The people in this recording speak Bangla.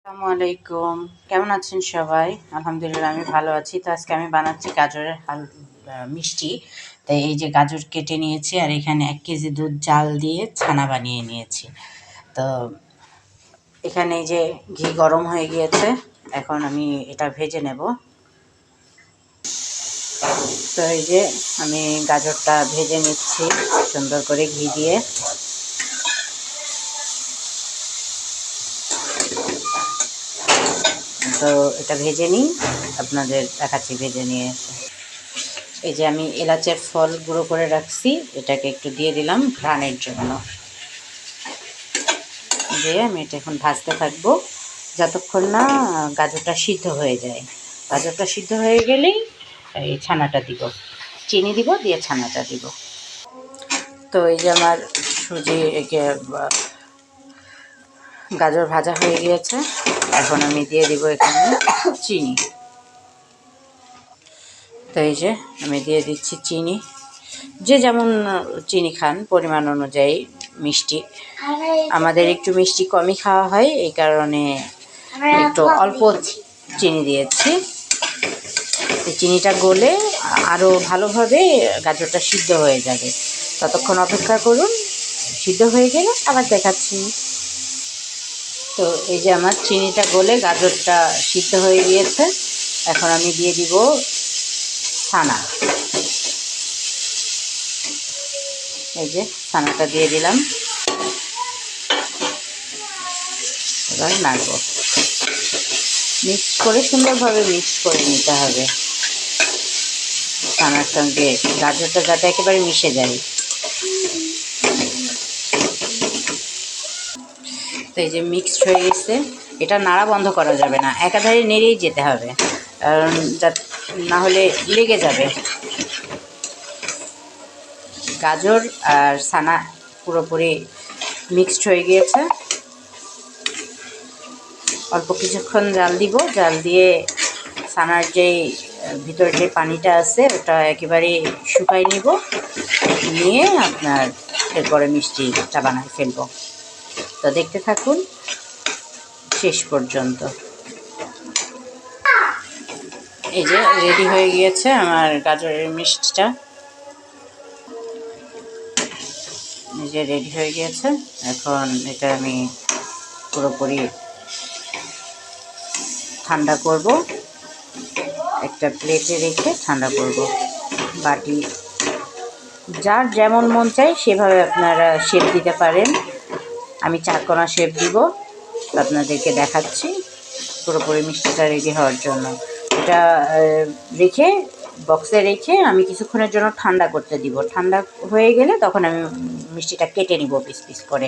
আসসালামু আলাইকুম, কেমন আছেন সবাই? আলহামদুলিল্লাহ আমি ভালো আছি। তো আজকে আমি বানাচ্ছি গাজরের মিষ্টি। তাই এই যে গাজর কেটে নিয়েছি আর এখানে 1 কেজি দুধ জাল দিয়ে ছানা বানিয়ে নিয়েছি। তো এখানে এই যে ঘি গরম হয়ে গিয়েছে, এখন আমি এটা ভেজে নেব। তো এই যে আমি গাজরটা ভেজে নিচ্ছি সুন্দর করে ঘি দিয়ে। তো এটা ভেজে নিই, আপনাদের দেখাচ্ছি ভেজে নিয়ে এসে। এই যে আমি এলাচের ফল গুঁড়ো করে রাখছি, এটাকে একটু দিয়ে দিলাম ঘ্রাণের জন্য। দিয়ে আমি এটা এখন ভাজতে থাকবো যতক্ষণ না গাজরটা সিদ্ধ হয়ে যায়। গাজরটা সিদ্ধ হয়ে গেলেই এই ছানাটা দিব, চিনি দিব, দিয়ে ছানাটা দিব। তো এই যে আমার সুজি গাজর ভাজা হয়ে গিয়েছে, এখন আমি দিয়ে দিব এখানে চিনি। তো এই যে আমি দিয়ে দিচ্ছি চিনি, যে যেমন চিনি খান পরিমাণ অনুযায়ী মিষ্টি। আমাদের একটু মিষ্টি কমই খাওয়া হয়, এই কারণে একটু অল্প চিনি দিয়েছি। এই চিনিটা গলে আরও ভালোভাবে গাজরটা সিদ্ধ হয়ে যাবে, ততক্ষণ অপেক্ষা করুন। সিদ্ধ হয়ে গেলে আবার দেখাচ্ছি। তো এই যে আমার চিনিটা গলে গাজরটা সিদ্ধ হয়ে গিয়েছে, এখন আমি দিয়ে দিব ছানা। এই যে ছানাটা দিয়ে দিলাম, এবার নাড়ব। মিক্স করে সুন্দরভাবে মিক্স করে নিতে হবে ছানার সঙ্গে, গাজরটা যাতে একেবারে মিশে যায়। তো এই যে মিক্সড হয়ে গেছে, এটা নাড়া বন্ধ করা যাবে না, একাধারে নেড়েই যেতে হবে, কারণ না হলে লেগে যাবে। গাজর আর ছানা পুরোপুরি মিক্সড হয়ে গিয়েছে। অল্প কিছুক্ষণ জাল দিব, জাল দিয়ে ছানার যেই ভিতরে যে পানিটা আছে ওটা একেবারে শুকাই নিব, নিয়ে আপনার এরপরে মিষ্টিটা বানাই ফেলব। তো দেখতে থাকুন শেষ পর্যন্ত। এই যে রেডি হয়ে গিয়েছে আমার গাজরের মিষ্টিটা, এই যে রেডি হয়ে গিয়েছে। এখন এটা আমি পুরোপুরি ঠান্ডা করব, একটা প্লেটে রেখে ঠান্ডা করব। বাটি যার যেমন মন চায় সেভাবে আপনারা শেপ দিতে পারেন। আমি চারকোনা শেপ দিব, আপনাদেরকে দেখাচ্ছি। পুরোপুরি মিষ্টিটা রেডি হওয়ার জন্য এটা রেখে বক্সে রেখে আমি কিছুক্ষণের জন্য ঠান্ডা করতে দিব। ঠান্ডা হয়ে গেলে তখন আমি মিষ্টিটা কেটে নিব পিস পিস করে।